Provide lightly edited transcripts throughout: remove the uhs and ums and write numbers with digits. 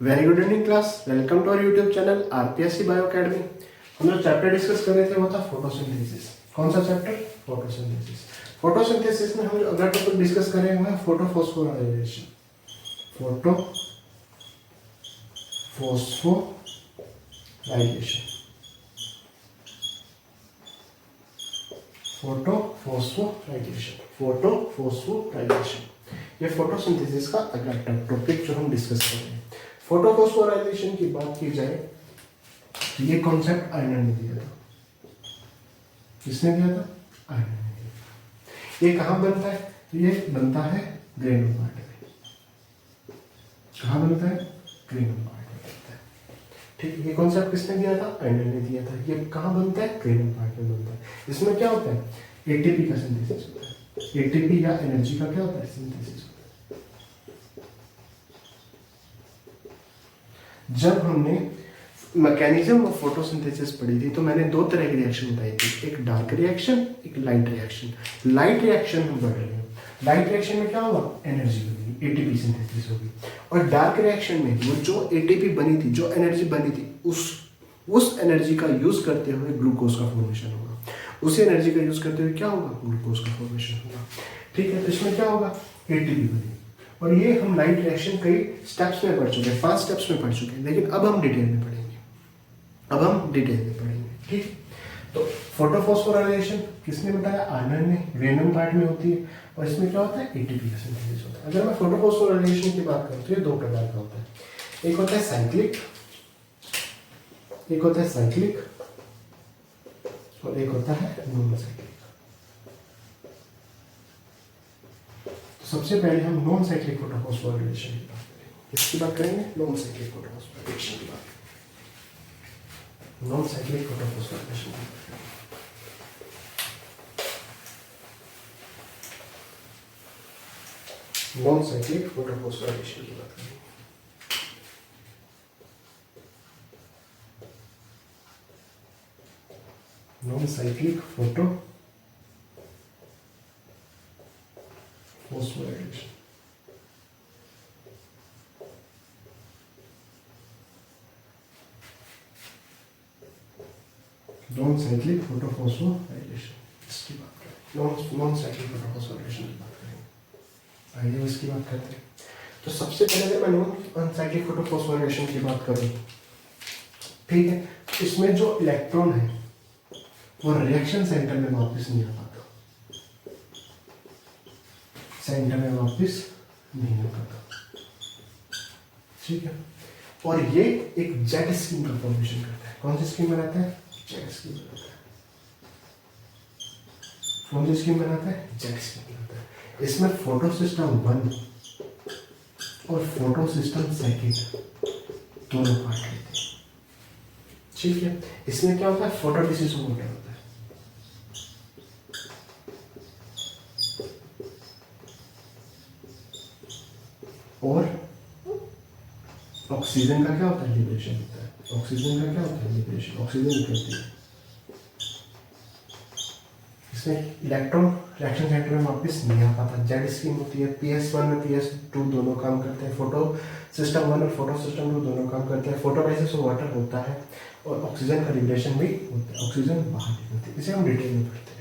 Very good evening class, welcome to our YouTube channel RPSC bio academy. हम जो chapter discuss कर रहे थे वो था फोटोसिंथेसिस। कौन सा चैप्टर? फोटोसिंथेसिस। फोटोसिंथेसिस में हम जो अगला टॉपिक डिस्कस करेंगे वो है फोटोफॉस्फोराइलेशन। फोटोफॉस्फोराइलेशन फोटोफॉस्फोराइलेशन फोटोफॉस्फोराइलेशन ये फोटोसिंथेसिस का अगला टॉपिक जो हम डिस्कस कर रहे हैं। फोटोफॉस्फोराइलेशन की बात की जाए तो ये कॉन्सेप्ट आयनन ने दिया था। किसने दिया था? आयनन ने दिया। ये कहाँ बनता है? ये बनता है ग्रेनुल पार्ट में। कहाँ बनता है? ग्रेनुल पार्ट में बनता है। ठीक, ये कॉन्सेप्ट किसने दिया था? आयनन ने दिया था। ये कहाँ बनता है? ग्रेनुल पार्ट में बनता है। इसमें क्या होता है? एटीपी का सिंथेसिस होता है। एटीपी या एनर्जी का क्या होता है? सिंथेसिस होता है। जब हमने मैकेनिज्म ऑफ फोटोसिंथेसिस पढ़ी थी तो मैंने दो तरह की रिएक्शन बताई थी, एक डार्क रिएक्शन, एक लाइट रिएक्शन। लाइट रिएक्शन हम पढ़ रहे हैं। लाइट रिएक्शन में क्या होगा? एनर्जी बनेगी, एटीपी सिंथेसिस होगी। और डार्क रिएक्शन में वो जो एटीपी बनी थी, जो एनर्जी बनी थी, उस एनर्जी का यूज करते हुए ग्लूकोज का फॉर्मेशन होगा। उसी एनर्जी का यूज करते हुए क्या होगा? ग्लूकोज का फॉर्मेशन होगा। ठीक है, तो इसमें क्या होगा? एटीपी बनेगी। और ये हम लाइट रिएक्शन कई स्टेप्स में पढ़ चुके हैं, 5 स्टेप्स में पढ़ चुके हैं, लेकिन अब हम डिटेल में पढ़ेंगे। ठीक, तो फोटोफॉस्फोराइलेशन किसने बताया? आयनन ने। ग्रेनुल पार्ट में होती है और इसमें क्या होता है? एटीपी का सिंथेसिस होता है। अगर मैं फोटोफॉस्फोराइलेशन की बात करूं तो ये दो प्रकार का होता है। एक होता है साइक्लिक, और एक होता है नॉन साइक्लिक। सबसे पहले हम नॉन साइक्लिक फोटोफॉस्फोराइलेशन की बात करेंगे। किसकी बात करेंगे? नॉन साइक्लिक फोटोफॉस्फोराइलेशन की बात करेंगे। नॉन साइक्लिक फोटोफॉस्फोराइलेशन की बात करेंगे। नॉन साइक्लिक फोटोफॉस्फोराइलेशन की बात करेंगे। Non cyclic photophosphorylation. Non cyclic photophosphorylation इसकी बात करें। नॉन साइक्लिक फोटोफॉस्फोराइलेशन की बात करेंगे। आइए इसकी बात करते हैं। तो सबसे पहले अगर मैं नॉन साइक्लिक फोटोफॉस्फोराइलेशन की बात करूं, ठीक है, इसमें जो इलेक्ट्रॉन है वो रिएक्शन सेंटर में वापस नहीं आ पाता। सेंटर में वापस नहीं आ पाता। ठीक है, और ये एक जेट स्कीम का फॉर्मेशन करता है। कौन सी स्कीम बनाता है? जेट स्कीम बनाता है। कौन सी स्कीम बनाता है? जेट स्कीम बनाता है। इसमें फोटो सिस्टम 1 और फोटो सिस्टम 2 दोनों पार्ट लेते हैं। ठीक है, इसमें क्या होता है? फोटोलिसिस होता है। और ऑक्सीजन का क्या होता है? लिबरेशन होता है। ऑक्सीजन का क्या होता है? लिबरेशन। ऑक्सीजन निकलती है। इसमें इलेक्ट्रॉन रिएक्शन सेंटर में वापस नहीं आ पाता। जेड स्कीम होती है। PS1 और PS2 दोनों काम करते हैं। फोटो सिस्टम 1 और फोटो सिस्टम 2 दोनों काम करते हैं। फोटोलाइसिस ऑफ वाटर होता है और ऑक्सीजन का लिबरेशन भी होता है। ऑक्सीजन बाहर निकलती है। इसे हम डिटेल में पढ़ते हैं।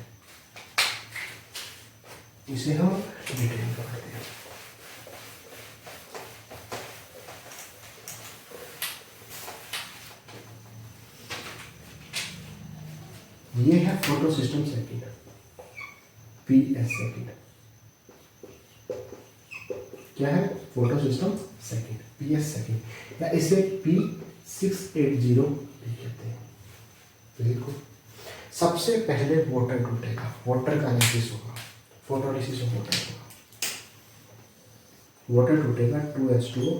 ये है photo system second, PS second. क्या है? Photo system second, PS second, या इसे P680 भी कहते हैं। तो देखो, सबसे पहले वाटर टूटेगा, वाटर का एनालिसिस होगा, फोटोलिसिस ऑफ वाटर होगा। वाटर टूटेगा 2H2O,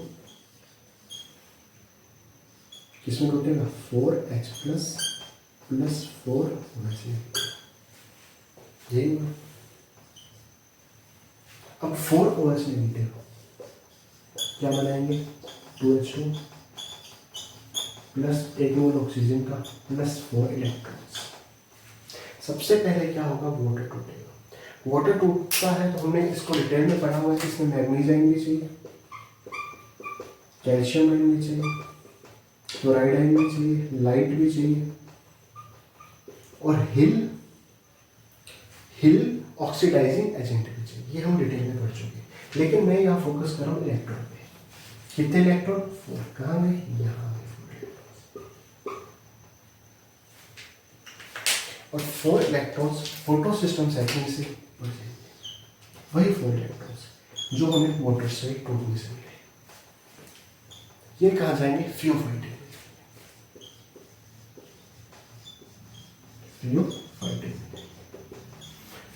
किसमें टूटेगा? 4H++4 होना चाहिए। यही हुआ। अब 4OH नेगेटिव क्या बनाएंगे? 2H2 प्लस 1 मोल ऑक्सीजन का प्लस 4 इलेक्ट्रॉन्स। सबसे पहले क्या होगा? वाटर टूटेगा। वाटर टूटता है तो हमने इसको डिटेल में पढ़ा हुआ है कि इसमें मैग्नीज आएंगी चाहिए, कैल्शियम आयन भी चाहिए, क्लोराइड आयन भी चाहिए, लाइट भी चाहिए, और हिल ऑक्सीडाइजिंग एजेंट भी चाहिए। ये हम डिटेल में पढ़ चुके हैं, लेकिन मैं यहाँ फोकस कर रहा हूँ इलेक्ट्रॉन पे। कितने इलेक्ट्रॉन? 4। कहाँ गए? यहाँ पे 4 इलेक्ट्रॉन। और 4 इलेक्ट्रॉन्स फोटो सिस्टम सेटिंग से बढ़ जाएंगे, वही 4 इलेक्ट्रॉन्स जो हमें वाटर से टूटने से मिले, ये कहाँ जाएंगे? फियोफाइटिन।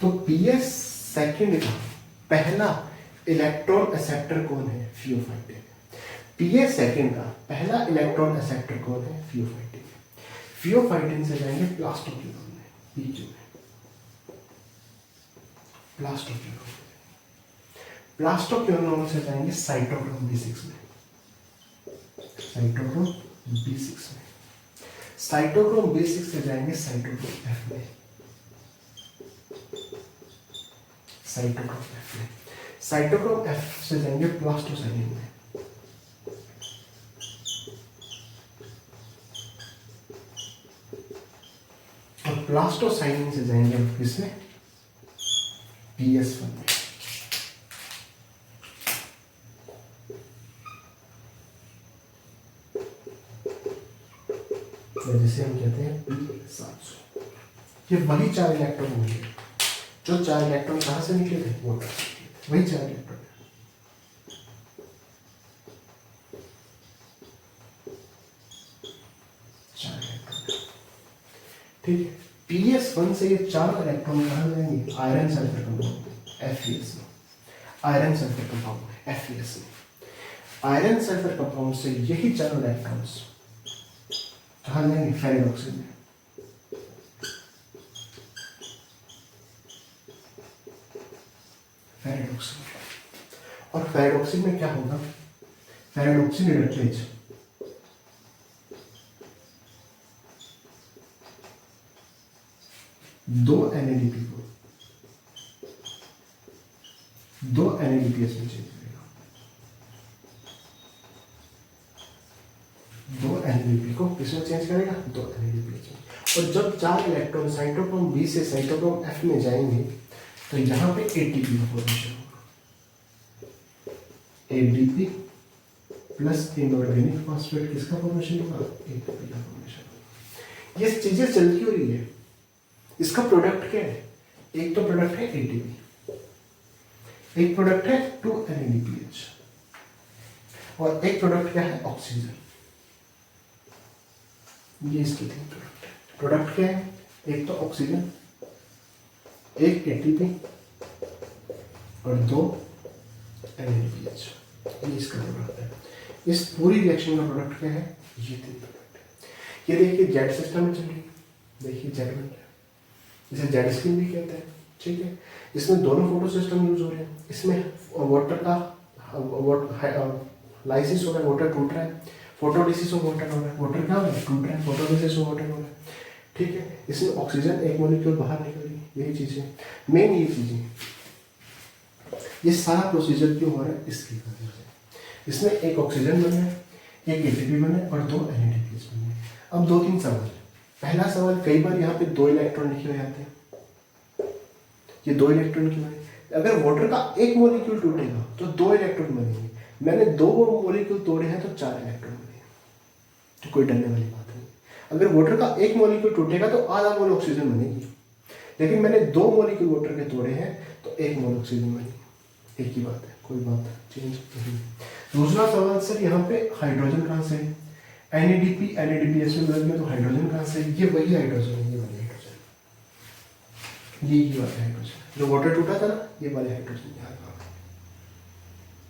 तो पीएस सेकंड का पहला इलेक्ट्रॉन एक्सेप्टर कौन है? फियोफाइटिन। पीएस सेकंड का पहला इलेक्ट्रॉन एक्सेप्टर कौन है? फियोफाइटिन। फियोफाइटिन से जाएंगे प्लास्टोक्यूनोन में, पीक्यू में, प्लास्टोक्यूनोन। प्लास्टोक्यूनोन से जाएंगे साइटोक्रोम B6 में, साइटोक्रोम B6 में। साइटोक्रोम B6 से जाएंगे साइटोक्रोम F में, साइटोक्रोम F में। साइटोक्रोम F से जाएंगे प्लास्टोसाइनिन में, और प्लास्टोसाइनिन से जाएंगे हम किसमें? PS1 में। जिसे हम कहते हैं P700। ये वही 4 इलेक्ट्रॉन होंगे जो 4 इलेक्ट्रॉन कहाँ से निकले थे? वाटर से। वही 4 इलेक्ट्रॉन। ठीक है। PS1 से ये 4 इलेक्ट्रॉन कहाँ जाएंगे? आयरन सल्फर कंपाउंड FeS में, आयरन सल्फर कंपाउंड FeS में। आयरन सल्फर कंपाउंड से यही 4 इलेक्ट्रॉन्स कहाँ जाएंगे? फेरेडॉक्सिन में, फेरेडॉक्सिन। और फेरेडॉक्सिन में क्या होगा? फेरेडॉक्सिन रिडक्टेज, दो NADP को 2 NADPH में चेंज करेगा, 2 NADP को किसमें चेंज करेगा? 2 NADPH में। और जब 4 इलेक्ट्रॉन साइटोक्रोम B से साइटोक्रोम F में जाएंगे तो यहाँ पे ATP का फॉर्मेशन होगा, ADP प्लस इनऑर्गेनिक फॉस्फेट किसका फॉर्मेशन होगा? ATP का फॉर्मेशन होगा। ये चीजें चल क्यों रही है? इसका प्रोडक्ट क्या है? एक तो प्रोडक्ट है ATP, एक प्रोडक्ट है 2 NADPH, और एक प्रोडक्ट क्या है? ऑक्सीजन। ये इसके 3 प्रोडक्ट है। प्रोडक्ट क्या है? एक तो ऑक्सीजन, एक ATP और 2 NADPH। ये इसका प्रोडक्ट है। इस पूरी रिएक्शन का प्रोडक्ट क्या है? ये 3 प्रोडक्ट है। ये देखिए जेड सिस्टम में चल रही है, देखिए जेड में, इसे जेड स्क्रीन भी कहते हैं। ठीक है, इसमें दोनों फोटो सिस्टम यूज हो रहे हैं। इसमें वाटर का लाइसिस हो रहा है, वाटर टूट रहा है, फोटोलिसिस हो वाटर हो रहा है, वाटर क्या हो रहा है? टूट रहा है, फोटोलिसिस हो वाटर हो रहा है। ठीक है, इसमें ऑक्सीजन एक मॉलिक्यूल बाहर निकल रही है, यही चीज़ है मेन, ये चीज़ें। ये सारा प्रोसीजर क्यों हो रहा है? इसकी वजह से। इसमें एक ऑक्सीजन बना है, एक ATP बना है और 2 NADPH बने हैं। अब 2-3 सवाल। पहला सवाल, कई बार यहाँ पे 2 इलेक्ट्रॉन लिखे हुए आते हैं, ये 2 इलेक्ट्रॉन क्यों है? अगर वाटर का एक मॉलिक्यूल टूटेगा तो 2 इलेक्ट्रॉन बनेंगे। मैंने 2 मॉलिक्यूल तोड़े हैं तो 4 इलेक्ट्रॉन बने, तो कोई डरने वाली बात नहीं। अगर वाटर का एक मॉलिक्यूल टूटेगा तो आधा मोल ऑक्सीजन बनेगी, लेकिन मैंने 2 मॉलिक्यूल वाटर के तोड़े हैं तो 1 मोल ऑक्सीजन बनेगी। एक ही बात है, कोई बात चेंज नहीं। दूसरा सवाल, सर यहाँ पे हाइड्रोजन कहाँ से है? NADP NADPH में बदल गया तो हाइड्रोजन कहाँ से? ये वही हाइड्रोजन है, ये वाले हाइड्रोजन, ये वाले हाइड्रोजन जो वाटर टूटा था ना, ये वाले हाइड्रोजन यहाँ का।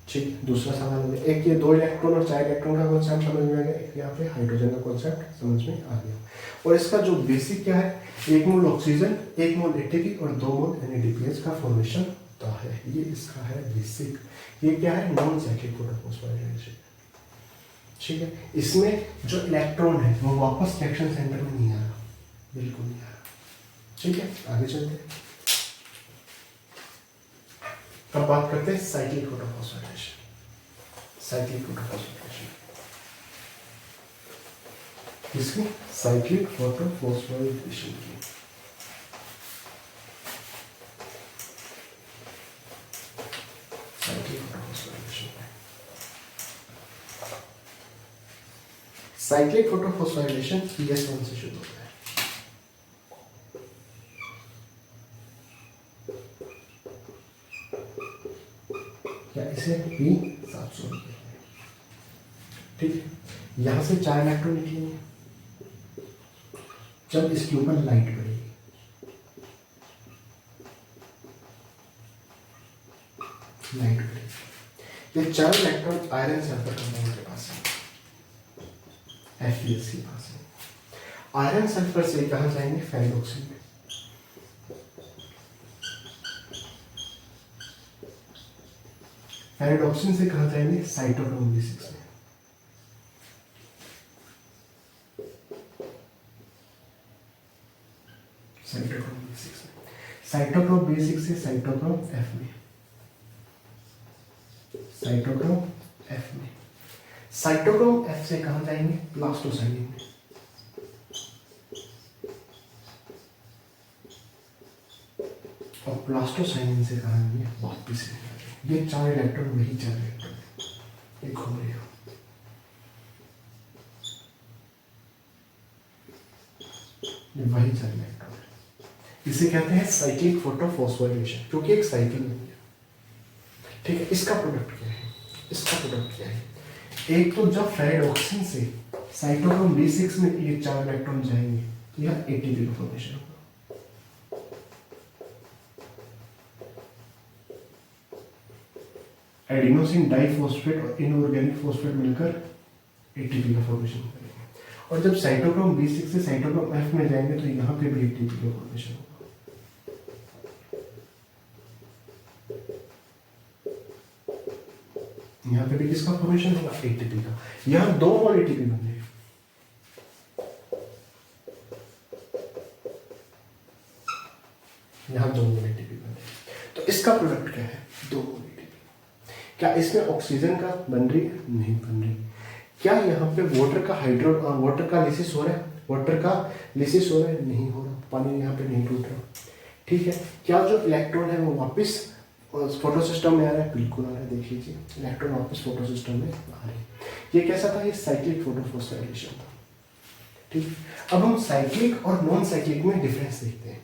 ठीक, दूसरा सवाल है, एक ये 2 इलेक्ट्रॉन और 4 इलेक्ट्रॉन का कॉन्सेप्ट समझ में आ गया, एक यहाँ पे हाइड्रोजन का कॉन्सेप्ट समझ में आ गया। और इसका जो बेसिक क्या है? 1 मोल ऑक्सीजन, 1 मोल ATP और 2 मोल NADPH का फॉर्मेशन होता है। ये इसका है बेसिक। ये क्या है? Non cyclic photophosphorylation. ठीक है, इसमें जो इलेक्ट्रॉन है वो वापस रिएक्शन सेंटर में नहीं आ रहा, बिल्कुल नहीं आ रहा। ठीक है, आगे चलते हैं। अब बात करते हैं साइक्लिक प्रोटोफॉस्फोराइलेशन। साइक्लिक प्रोटोफॉस्फोराइलेशन इसकी साइक्लिक फोटोफॉस्फोराइलेशन की। साइक्लिक फोटोफॉस्फोराइलेशन PS1 से शुरू होता है। क्या इसे P700 लिखते हैं। ठीक है, यहां से 4 इलेक्ट्रॉन निकलेंगे। जब इसके ऊपर लाइट पड़ेगी, लाइट पड़ेगी, ये 4 इलेक्ट्रॉन आयरन सल्फर कंपाउंड के पास है, FeS के पास है। आयरन सल्फर से कहाँ जाएंगे, फेरिडोक्सिन में। फेरिडोक्सिन से कहाँ जाएंगे, साइटोक्रोम B6 में। साइटोक्रोम B6 में, साइटोक्रोम B6 से साइटोक्रोम F में, साइटोक्रोम F में। साइटोक्रोम F से कहाँ जाएंगे, प्लास्टोसाइनिन में। और प्लास्टोसाइनिन से कहाँ जाएंगे, वापस ये 4 इलेक्ट्रॉन, वही 4 इलेक्ट्रॉन ये घूम रहे हो। ये वही 4 इलेक्ट्रॉन है। इसे कहते हैं साइक्लिक फोटोफॉस्फोराइलेशन, क्योंकि एक साइकिल बन गया। ठीक है, इसका प्रोडक्ट क्या है, इसका प्रोडक्ट क्या है। एक तो जब फेरिडोक्सिन से साइटोक्रोम B6 में ये 4 इलेक्ट्रॉन जाएंगे तो यह ATP का फॉर्मेशन होगा। एडिनोसिन डाइफॉस्फेट और इनऑर्गेनिक फॉस्फेट मिलकर ATP का फॉर्मेशन करेंगे। और जब साइटोक्रोम B6 से साइटोक्रोम F में जाएंगे तो यहाँ पे भी ATP का फॉर्मेशन होगा। यहाँ पे भी किसका फॉर्मेशन होगा, ATP का। यहाँ 2 मोल ATP बन जाएगा। यहाँ 2 मोल ATP बन जाएगा। तो इसका प्रोडक्ट क्या है, 2 मोल ATP। क्या इसमें ऑक्सीजन का बन रही है, नहीं बन रही। क्या यहाँ पे वाटर का लिसिस हो रहा है, वाटर का लिसिस हो रहा है, नहीं हो रहा। पानी यहाँ पे नहीं टूट रहा। ठीक है, क्या जो इलेक्ट्रॉन है वो वापस फोटो सिस्टम में आ रहा है, बिल्कुल आ रहा है। देख लीजिए, इलेक्ट्रॉन वापस फोटो सिस्टम में आ रहे हैं। ये कैसा था, ये साइक्लिक फोटोफॉस्फोराइलेशन था। ठीक, अब हम साइक्लिक और नॉन साइक्लिक में डिफरेंस देखते हैं।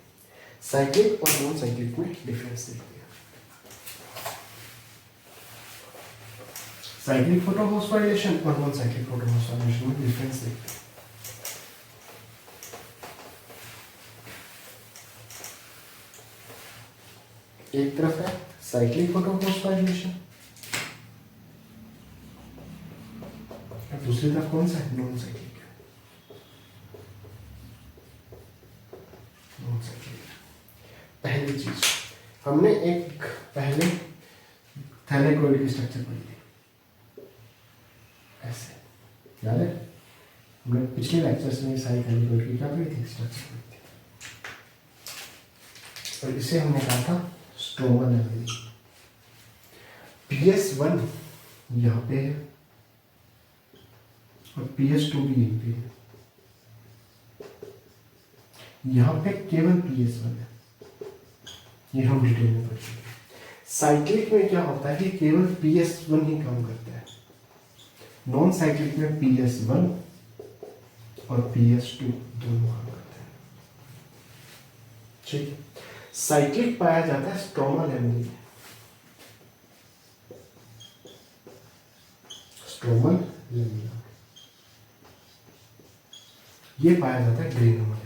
साइक्लिक और नॉन साइक्लिक में डिफरेंस देखते हैं। साइक्लिक फोटोफॉस्फोराइलेशन और नॉन साइक्लिक फोटोफॉस्फोराइलेशन में डिफरेंस देखते हैं। एक तरफ है साइक्लिक फोटोफॉस्फोराइलेशन, दूसरी तरफ कौन सा है, नॉन साइक्लिक। नॉन साइक्लिक पहली चीज हमने एक पहले थायलाकोइड की स्ट्रक्चर पढ़ी थी, ऐसे याद है। हमने पिछले लेक्चर्स में सारी थायलाकोइड की क्या पढ़ी थी, स्ट्रक्चर पढ़ी थी। और इसे हमने कहा था स्ट्रोमा लेवल। PS1 यहाँ पे है और PS2 भी यहीं पे है। यहाँ पे केवल PS1 है, ये हम डिटेल में पढ़ चुके हैं। साइक्लिक में क्या होता है, केवल PS1 ही काम करता है। नॉन साइक्लिक में PS1 और PS2 दोनों काम करते हैं। ठीक है, साइक्लिक पाया जाता है स्ट्रोमा लेवल में। स्ट्रोमल लेमिना ये पाया जाता है ग्रेनुलर में।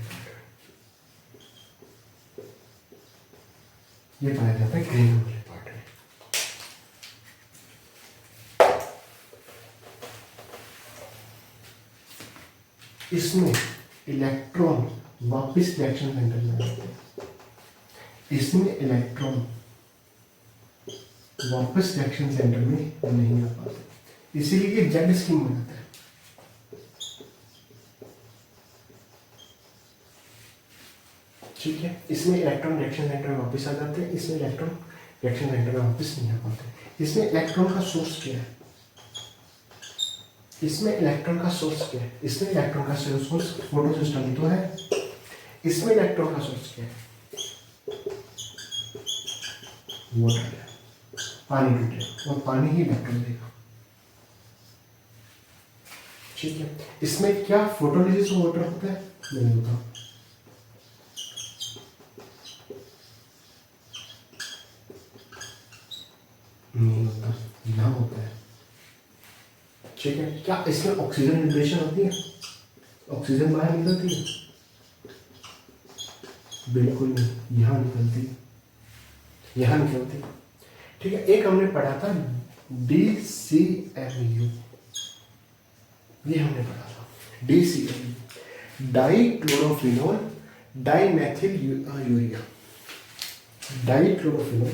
ये पाया जाता है ग्रेनुलर पार्ट में। इसमें इलेक्ट्रॉन वापस रिएक्शन सेंटर में आते हैं। इसमें इलेक्ट्रॉन वापस रिएक्शन सेंटर में नहीं आ पाते, इसीलिए ये जेड स्कीम में आता है। ठीक है, इसमें इलेक्ट्रॉन रिएक्शन सेंटर में वापस आ जाते हैं, इसमें इलेक्ट्रॉन रिएक्शन सेंटर में वापस नहीं आ पाते। इसमें इलेक्ट्रॉन का सोर्स क्या है, इसमें इलेक्ट्रॉन का सोर्स क्या है? इसमें इलेक्ट्रॉन का सोर्स फोटो सिस्टम तो है, इसमें इलेक्ट्रॉन का सोर्स क्या है? वाटर है, पानी टूटे और पानी ही इलेक्ट्रॉन देगा। ठीक है, इसमें क्या फोटोलिसिस वाटर होता है? नहीं होता। नहीं होता, यहाँ होता है। ठीक है, क्या इसमें ऑक्सीजन लिबरेशन होती है? ऑक्सीजन बाहर निकलती है? बिल्कुल नहीं, यहाँ निकलती है, यहाँ निकलती है। ठीक है, एक हमने पढ़ा था DCMU, ये हमने पढ़ा था DCMU, dichlorophenol dimethyl urea. Dichlorophenol,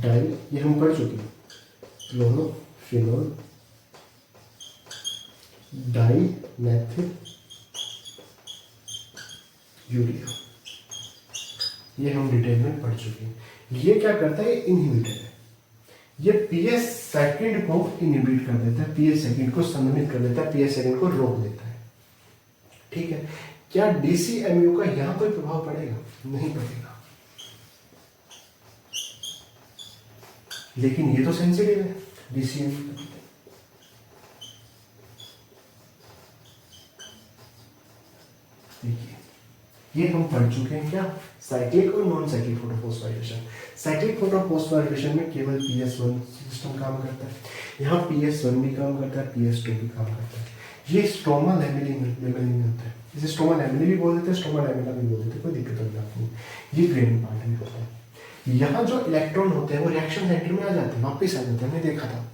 di ये हम पढ़ चुके हैं, क्लोरोफिनोल डाईमेथिल यूरिया, ये हम डिटेल में पढ़ चुके हैं। ये क्या करता है? इनहिबिटर है। ये पीएस सेकंड को इनहिबिट कर देता है, पीएस सेकंड को संदमित कर देता है, पीएस सेकंड को रोक देता है। ठीक है, क्या डीसीएमयू का यहां कोई प्रभाव पड़ेगा? नहीं पड़ेगा, लेकिन ये तो सेंसिटिव है डीसीएमयू का। देखिए, ये हम पढ़ चुके हैं क्या? साइक्लिक और non cyclic photophosphorylation. Cyclic photophosphorylation में केवल PS1 सिस्टम काम करता है, यहाँ PS1 भी काम करता है, PS2 भी काम करता है। ये स्ट्रोमा लैमेलिनी में होता है, इसे स्ट्रोमा लैमेलिनी भी बोल देते हैं, स्ट्रोमा लैमेला भी बोल देते हैं, कोई दिक्कत वाली बात नहीं। ये ग्रेडिंग पार्ट में होता है। यहाँ जो इलेक्ट्रॉन होते हैं वो रिएक्शन सेंटर में आ जाते हैं, वापस आ जाते हैं, हमने देखा था।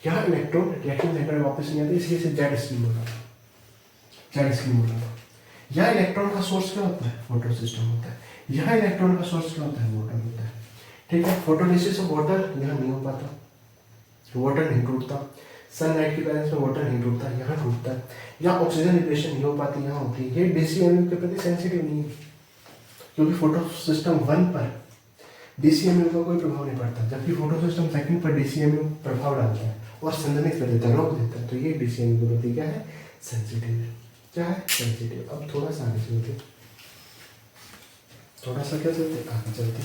यहाँ इलेक्ट्रॉन रिएक्शन सेंटर में वापस नहीं आते, इसलिए इसे जेड स्ट्रीम बोला था, जेड स्ट्रीम बोला था। यहाँ इलेक्ट्रॉन का सोर्स क्या होता है? वाटर सिस्टम होता है। यहाँ इलेक्ट्रॉन का सोर्स क्या होता है? वाटर होता है। ठीक है, फोटोलिसिस ऑफ वाटर यहाँ नहीं हो पाता, वाटर नहीं टूटता, सनलाइट की प्रेजेंस में वाटर नहीं टूटता, यहाँ टूटता है। यहाँ ऑक्सीजन लिबरेशन नहीं हो पाती, यहाँ होती है। ये डीसीएमयू के प्रति सेंसिटिव नहीं है, क्योंकि फोटो सिस्टम 1 पर डीसीएमयू का कोई प्रभाव नहीं पड़ता, जबकि फोटो सिस्टम 2 पर डीसीएमयू प्रभाव डालता है और संदमित कर देता है, रोक देता है। तो ये डीसीएमयू के प्रति क्या है? सेंसिटिव है। क्या है? सेंसिटिव। अब थोड़ा सा आगे चलते, थोड़ा सा क्या चलते, आगे चलते।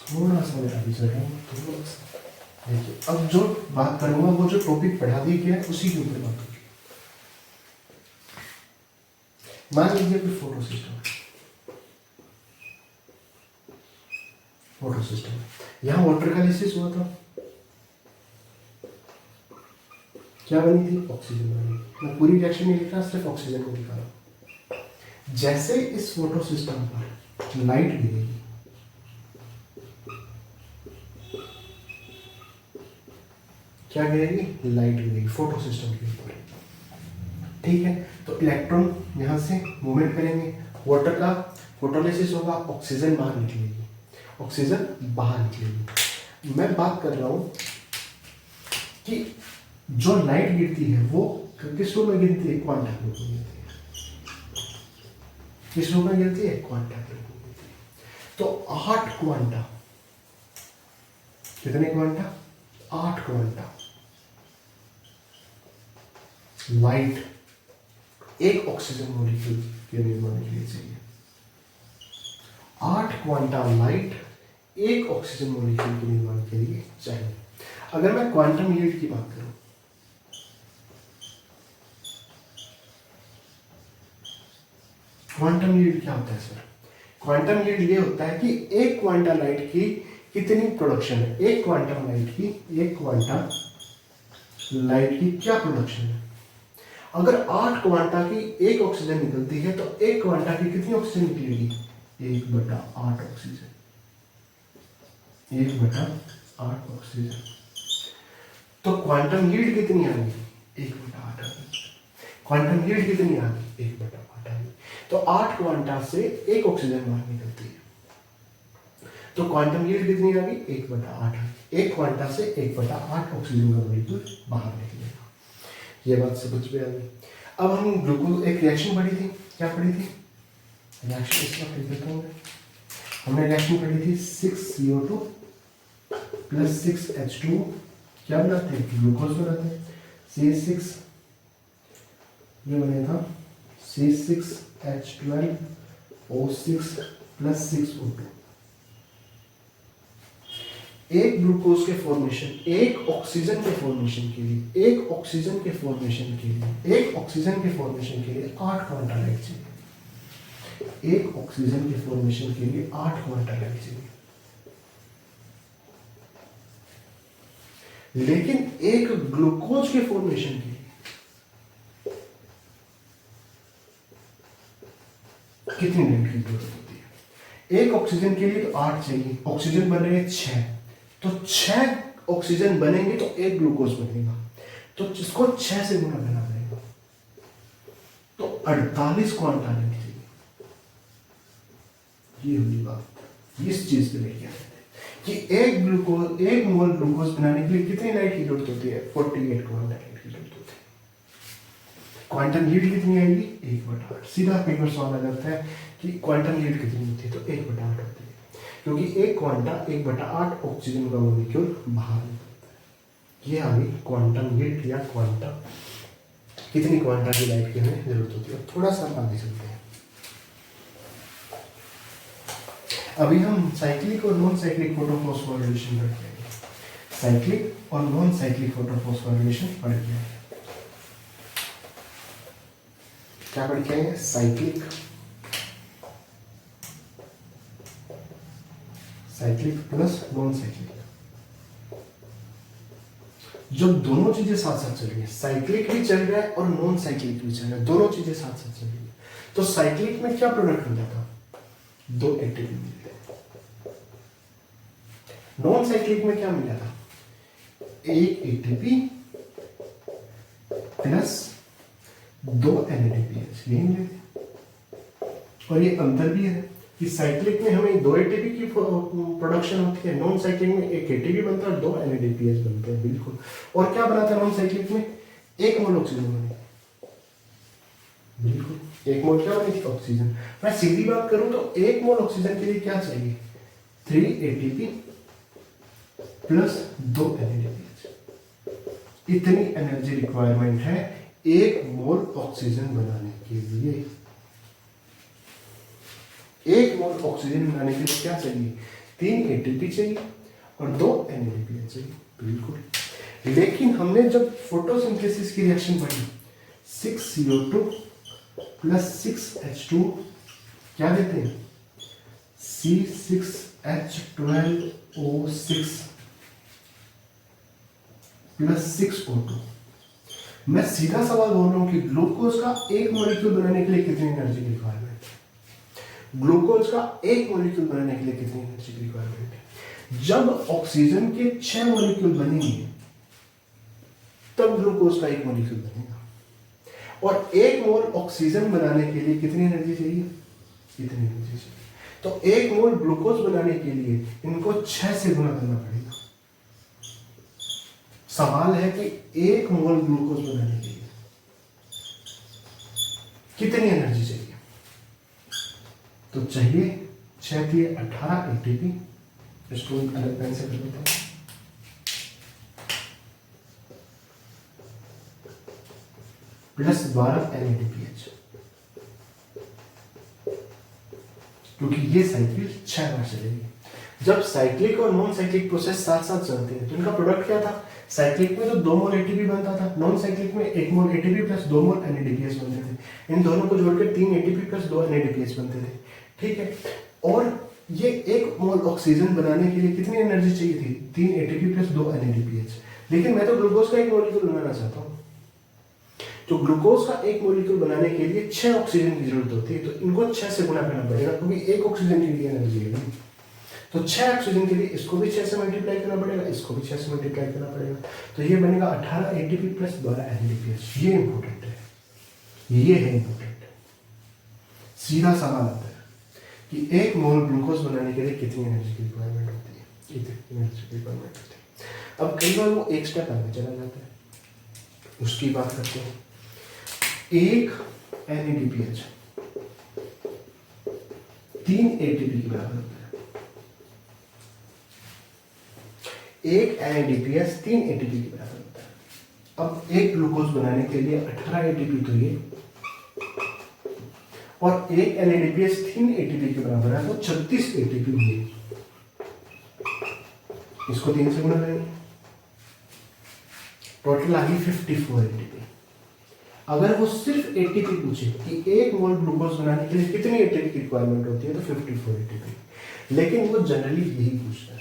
थोड़ा सा मैं अभी चल रहा हूँ, थोड़ा सा देखिए। अब जो बात करूंगा वो जो टॉपिक पढ़ा दी गया है उसी के ऊपर बात होगी। मान लीजिए कोई फोटो सिस्टम है, वाटर सिस्टम, यहाँ वाटर का लिसिस हुआ था, क्या बनी थी? ऑक्सीजन बनी। मैं पूरी रिएक्शन नहीं लिख रहा, सिर्फ ऑक्सीजन को दिखा रहा हूं। जैसे इस फोटो सिस्टम पर लाइट गिरेगी, क्या गिरेगी? लाइट गिरेगी फोटो सिस्टम के ऊपर। ठीक है, तो इलेक्ट्रॉन यहां से मूवमेंट करेंगे, वाटर का फोटोलिसिस होगा, ऑक्सीजन बाहर निकलेगी, ऑक्सीजन बाहर निकलेगी। मैं बात कर रहा हूं कि जो लाइट गिरती है वो किस रूप में गिरती है? क्वांटा के रूप में गिरती है। किस रूप में गिरती है? क्वांटा के रूप में गिरती है। तो 8 क्वांटा, कितने क्वांटा? 8 क्वांटा लाइट एक ऑक्सीजन मॉलिक्यूल के निर्माण के लिए चाहिए। 8 क्वांटा लाइट एक ऑक्सीजन मॉलिक्यूल के निर्माण के लिए चाहिए। अगर मैं क्वांटम यील्ड की बात करूं, क्वांटम यील्ड क्या होता है सर? क्वांटम यील्ड ये होता है कि एक क्वांटा लाइट की कितनी प्रोडक्शन है, एक क्वांटम लाइट की, एक क्वांटा लाइट की क्या प्रोडक्शन है। अगर 8 क्वांटा की एक ऑक्सीजन निकलती है तो एक क्वांटा की कितनी ऑक्सीजन निकलेगी? 1/8 ऑक्सीजन, 1/8 ऑक्सीजन। तो क्वांटम यील्ड कितनी आ गई? 1/8 आ गई। क्वांटम यील्ड कितनी आ गई? 1/8 आ गई। तो 8 क्वांटा से एक ऑक्सीजन बाहर निकलती है, तो क्वांटम यील्ड कितनी आ गई? 1/8। एक क्वांटा से 1/8 ऑक्सीजन का मॉलिक्यूल बाहर निकलेगा। ये बात समझ में आ गई। अब हम ग्लूकोज एक रिएक्शन पढ़ी थी, क्या पढ़ी थी? रिएक्शन इस वक्त लिख देता हूँ। हमने रिएक्शन पढ़ी थी 6CO2 प्लस 6H2 क्या बनाते हैं? ग्लूकोज बनाते हैं। C6 ये बने था C6H12O6 प्लस 6O2। एक ग्लूकोज के फॉर्मेशन, एक ऑक्सीजन के फॉर्मेशन के लिए, एक ऑक्सीजन के फॉर्मेशन के लिए 8 क्वांटा लाइट चाहिए। एक ऑक्सीजन के फॉर्मेशन के लिए 8 क्वांटा लाइट चाहिए। लेकिन एक ग्लूकोज के फॉर्मेशन के लिए कितनी लाइट की जरूरत होती है? एक ऑक्सीजन के लिए तो 8 चाहिए, ऑक्सीजन बन रहे हैं 6, तो 6 ऑक्सीजन बनेंगे तो एक ग्लूकोज बनेगा, तो जिसको 6 से गुणा करना पड़ेगा, तो 48 क्वांटा लाइट चाहिए। ये हुई बात, इस चीज पे लेके आते हैं कि एक मोल ग्लूकोज बनाने के लिए कितनी लाइट की जरूरत होती है? 48 क्वांटा लाइट की जरूरत होती है। क्वांटम हीट कितनी आएगी? 1/8। सीधा पेपर सवाल आ जाता है कि क्वांटम हीट कितनी होती है, तो 1/8 होती है, क्योंकि एक क्वांटा 1/8 ऑक्सीजन का मॉलिक्यूल बाहर निकलता है। ये आ गई क्वांटम हीट या क्वांटम, कितनी क्वांटा की लाइट की हमें जरूरत होती है। थोड़ा सा आगे चलते हैं। अभी हम साइक्लिक और नॉन साइक्लिक फोटोफॉस्फोराइलेशन पढ़ के आएंगे। साइक्लिक और नॉन साइक्लिक फोटोफॉस्फोराइलेशन पढ़ के आएंगे। क्या पढ़ के आएंगे? Cyclic plus non cyclic. जब दोनों चीजें साथ साथ चल रही है, साइक्लिक भी चल रहा है और नॉन साइक्लिक भी चल रहा है, दोनों चीजें साथ साथ चल रही है, तो साइक्लिक में क्या प्रोडक्ट मिल जाता? 2 एटीपी मिलते। नॉन साइक्लिक में क्या मिला था? 1 एटीपी प्लस 2 NADPH, यही मिले थे। और ये अंतर भी है कि साइक्लिक में हमें 2 एटीपी की प्रोडक्शन होती है, नॉन साइक्लिक में 1 एटीपी बनता है और 2 NADPH बनते हैं। बिल्कुल। और क्या बनाता है नॉन साइक्लिक में? 1 मोल ऑक्सीजन बनी। बिल्कुल, 1 मोल क्या बनी थी? ऑक्सीजन। मैं सीधी बात करूं तो 1 मोल ऑक्सीजन के लिए क्या चाहिए? 3 एटीपी प्लस 2 NADPH। इतनी एनर्जी रिक्वायरमेंट है 1 मोल ऑक्सीजन बनाने के लिए। 1 मोल ऑक्सीजन बनाने के लिए क्या चाहिए? 3 एटीपी चाहिए और 2 NADPH चाहिए। बिल्कुल। लेकिन हमने जब फोटोसिंथेसिस की रिएक्शन पढ़ी, 6CO2 प्लस 6H2 क्या देते हैं? C6H12O6 plus 6O2। मैं सीधा सवाल बोल रहा हूं कि ग्लूकोज का एक मॉलिक्यूल बनाने के लिए कितनी एनर्जी की रिक्वायरमेंट है? ग्लूकोज का एक मॉलिक्यूल बनाने के लिए कितनी एनर्जी की रिक्वायरमेंट है? जब ऑक्सीजन के 6 मॉलिक्यूल बनेंगे तब ग्लूकोज का एक मॉलिक्यूल बनेगा। और 1 मोल ऑक्सीजन बनाने के लिए कितनी एनर्जी चाहिए? इतनी एनर्जी चाहिए। तो 1 मोल ग्लूकोज बनाने के लिए इनको 6 से गुणा करना पड़ेगा। सवाल है कि 1 मोल ग्लूकोज बनाने के लिए कितनी एनर्जी चाहिए? तो चाहिए 6 के 18 एटीपी। इसको अलग पेन से कर लेते हैं। प्लस 12 NADPH, क्योंकि ये साइकिल 6 बार चलेगी। जब साइक्लिक और नॉन साइक्लिक प्रोसेस साथ साथ चलते हैं तो इनका प्रोडक्ट क्या था? साइक्लिक में तो 2 मोल एटीपी बनता था, नॉन साइक्लिक में 1 मोल एटीपी प्लस 2 मोल NADPH बनते थे। इन दोनों को जोड़कर 3 एटीपी प्लस 2 NADPH बनते थे। ठीक है। और ये 1 मोल ऑक्सीजन बनाने के लिए कितनी एनर्जी चाहिए थी? 3 एटीपी प्लस 2 NADPH। लेकिन मैं तो ग्लूकोज का एक मॉलिक्यूल बनाना चाहता हूँ, तो ग्लूकोज का एक मॉलिक्यूल बनाने के लिए 6 ऑक्सीजन की जरूरत होती है, तो इनको 6 से गुणा करना पड़ेगा, क्योंकि 1 ऑक्सीजन के लिए एनर्जी है। तो 6 ऑक्सीजन के लिए इसको भी 6 से मल्टीप्लाई करना पड़ेगा, इसको भी 6 से मल्टीप्लाई करना पड़ेगा, तो ये बनेगा 18 एटीपी प्लस 12 NADPH। ये इंपॉर्टेंट है, ये है इंपॉर्टेंट। सीधा सवाल आता है कि 1 मोल ग्लूकोज बनाने के लिए कितनी एनर्जी की रिक्वायरमेंट होती है? इतनी एनर्जी की रिक्वायरमेंट होती है। अब कई बार वो एक स्टेप आगे चला जाता है, उसकी बात करते हैं। एक NADPH 3 ATP के बराबर होता है। एक NADPH 3 ATP के बराबर होता है। अब एक ग्लूकोज बनाने के लिए 18 ATP तो ये, और एक NADPH 3 ATP के बराबर है, तो 36 ATP ये। इसको 3 से गुणा करेंगे, टोटल आ गई 54 ATP। अगर वो सिर्फ ATP पूछे कि एक मोल ग्लूकोज बनाने के लिए कितनी ATP की रिक्वायरमेंट होती है, तो 54 ATP। लेकिन वो जनरली यही पूछता है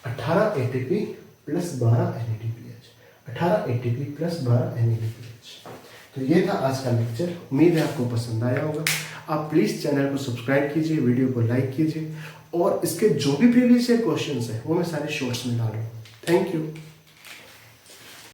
18 ATP plus 12 NADPH, 18 ATP plus 12 NADPH। तो ये था आज का लेक्चर। उम्मीद है आपको पसंद आया होगा। आप प्लीज़ चैनल को सब्सक्राइब कीजिए, वीडियो को लाइक कीजिए, और इसके जो भी प्रीवियस ईयर क्वेश्चंस हैं वो मैं सारे शॉर्ट्स में डालूंगा। Thank you.